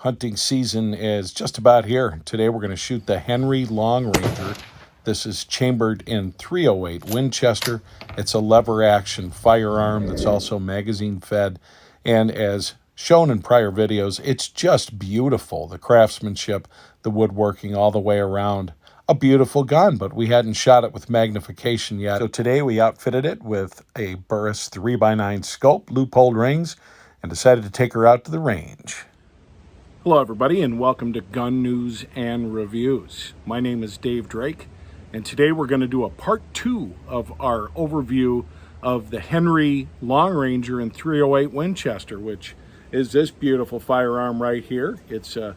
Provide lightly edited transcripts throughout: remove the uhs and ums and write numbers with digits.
Hunting season is just about here. Today we're going to shoot the Henry Long Ranger. This is chambered in .308 Winchester. It's a lever action firearm that's also magazine fed. And as shown in prior videos, it's just beautiful. The craftsmanship, the woodworking all the way around. A beautiful gun, but we hadn't shot it with magnification yet. So today we outfitted it with a Burris 3x9 scope, loophole rings, and decided to take her out to the range. Hello everybody, and welcome to Gun News and Reviews. My name is Dave Drake, and today we're going to do a part 2 of our overview of the Henry Long Ranger in .308 Winchester, which is this beautiful firearm right here. It's a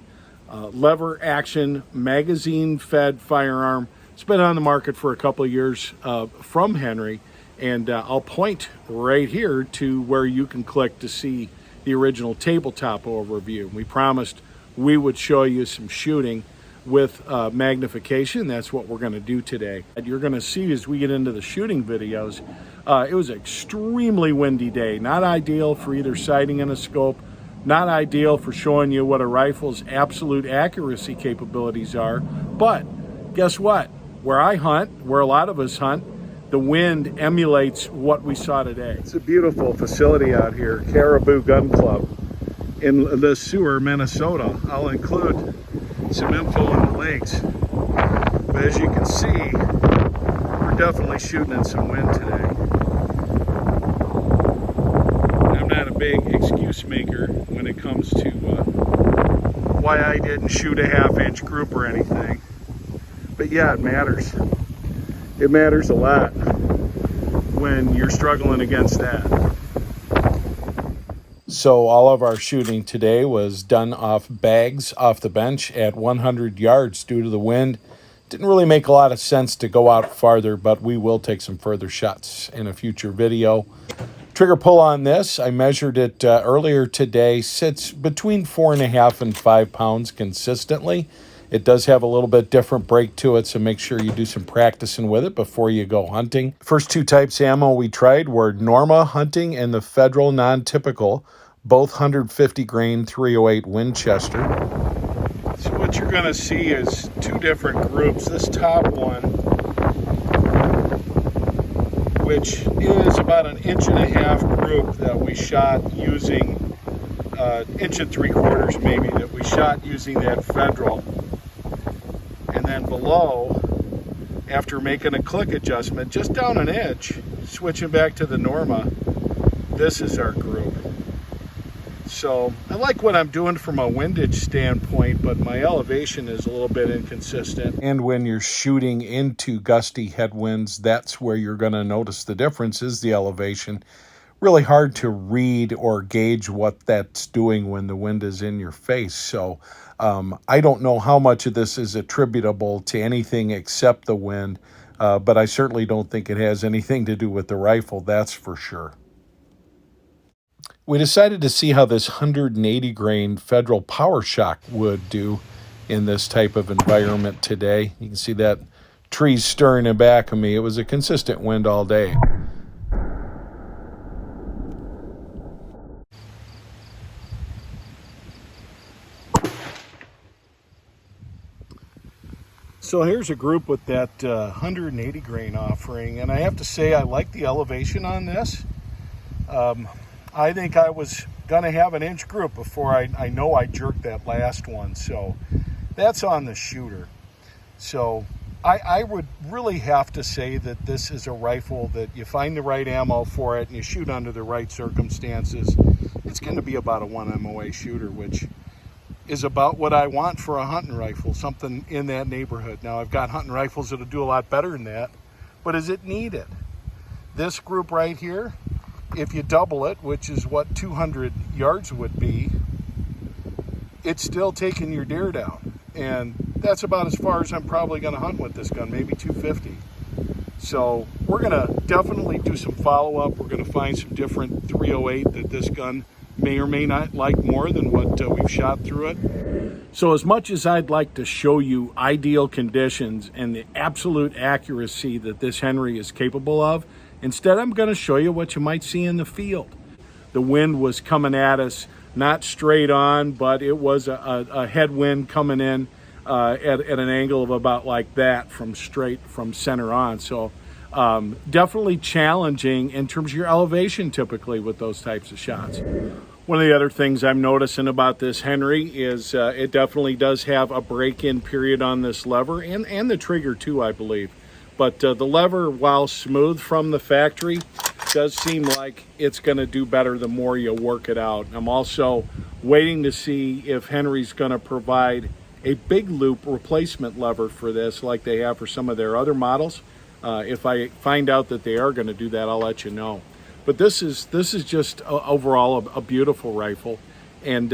lever action magazine fed firearm. It's been on the market for a couple of years from Henry, and I'll point right here to where you can click to see the original tabletop overview. We promised we would show you some shooting with magnification. That's what we're going to do today. And you're going to see as we get into the shooting videos, it was an extremely windy day. Not ideal for either sighting in a scope, not ideal for showing you what a rifle's absolute accuracy capabilities are. But guess what? Where I hunt, where a lot of us hunt, the wind emulates what we saw today. It's a beautiful facility out here, Caribou Gun Club in the Sewer, Minnesota. I'll include some info in the links. But as you can see, we're definitely shooting in some wind today. I'm not a big excuse maker when it comes to why I didn't shoot a 1/2-inch group or anything. But yeah, it matters. It matters a lot when you're struggling against that. So all of our shooting today was done off bags off the bench at 100 yards due to the wind. Didn't really make a lot of sense to go out farther, but we will take some further shots in a future video. Trigger pull on this, I measured it earlier today, sits between 4.5 and 5 pounds consistently. It does have a little bit different break to it, so make sure you do some practicing with it before you go hunting. First two types of ammo we tried were Norma hunting and the Federal non-typical, both 150 grain .308 Winchester. So what you're going to see is two different groups. This top one, which is about an 1.5-inch group that we shot using 1 3/4 inch maybe, that we shot using that Federal. And then below, after making a click adjustment just down an inch, switching back to the Norma, this is our group. So I like what I'm doing from a windage standpoint, but my elevation is a little bit inconsistent. And when you're shooting into gusty headwinds, that's where you're going to notice the difference is the elevation. Really hard to read or gauge what that's doing when the wind is in your face. So I don't know how much of this is attributable to anything except the wind, but I certainly don't think it has anything to do with the rifle, that's for sure. We decided to see how this 180 grain Federal Power Shock would do in this type of environment today. You can see that trees stirring in back of me. It was a consistent wind all day. So here's a group with that 180 grain offering, and I have to say I like the elevation on this. I think I was gonna have an inch group before I know I jerked that last one, so that's on the shooter. So I would really have to say that this is a rifle that you find the right ammo for it and you shoot under the right circumstances. It's going to be about a 1 MOA shooter, which is about what I want for a hunting rifle, something in that neighborhood. Now, I've got hunting rifles that'll do a lot better than that, but is it needed? This group right here, if you double it, which is what 200 yards would be, it's still taking your deer down. And that's about as far as I'm probably going to hunt with this gun, maybe 250. So we're going to definitely do some follow-up. We're going to find some different .308 that this gun may or may not like more than what we've shot through it. So as much as I'd like to show you ideal conditions and the absolute accuracy that this Henry is capable of, instead I'm going to show you what you might see in the field. The wind was coming at us not straight on, but it was a headwind coming in at an angle of about like that from center on. So definitely challenging in terms of your elevation typically with those types of shots. One of the other things I'm noticing about this Henry is it definitely does have a break-in period on this lever and the trigger too, I believe. But the lever, while smooth from the factory, does seem like it's going to do better the more you work it out. I'm also waiting to see if Henry's going to provide a big loop replacement lever for this like they have for some of their other models. If I find out that they are going to do that, I'll let you know. But this is just overall a beautiful rifle, and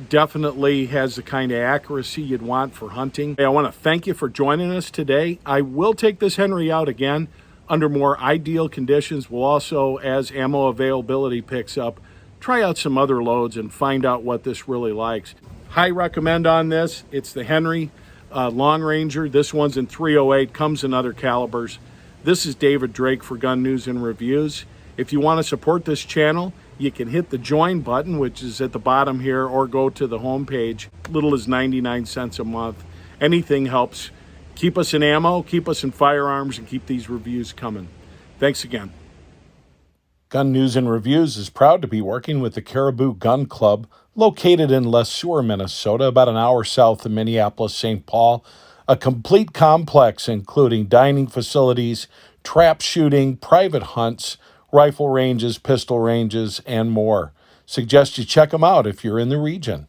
definitely has the kind of accuracy you'd want for hunting. Hey, I want to thank you for joining us today. I will take this Henry out again under more ideal conditions. We'll also, as ammo availability picks up, try out some other loads and find out what this really likes. High recommend on this. It's the Henry Long Ranger. This one's in 308, comes in other calibers. This is David Drake for Gun News and Reviews. If you want to support this channel, you can hit the join button, which is at the bottom here, or go to the homepage. Little as 99 cents a month. Anything helps. Keep us in ammo, keep us in firearms, and keep these reviews coming. Thanks again. Gun News and Reviews is proud to be working with the Caribou Gun Club, located in Le Sueur, Minnesota, about an hour south of Minneapolis, St. Paul. A complete complex including dining facilities, trap shooting, private hunts, rifle ranges, pistol ranges, and more. Suggest you check them out if you're in the region.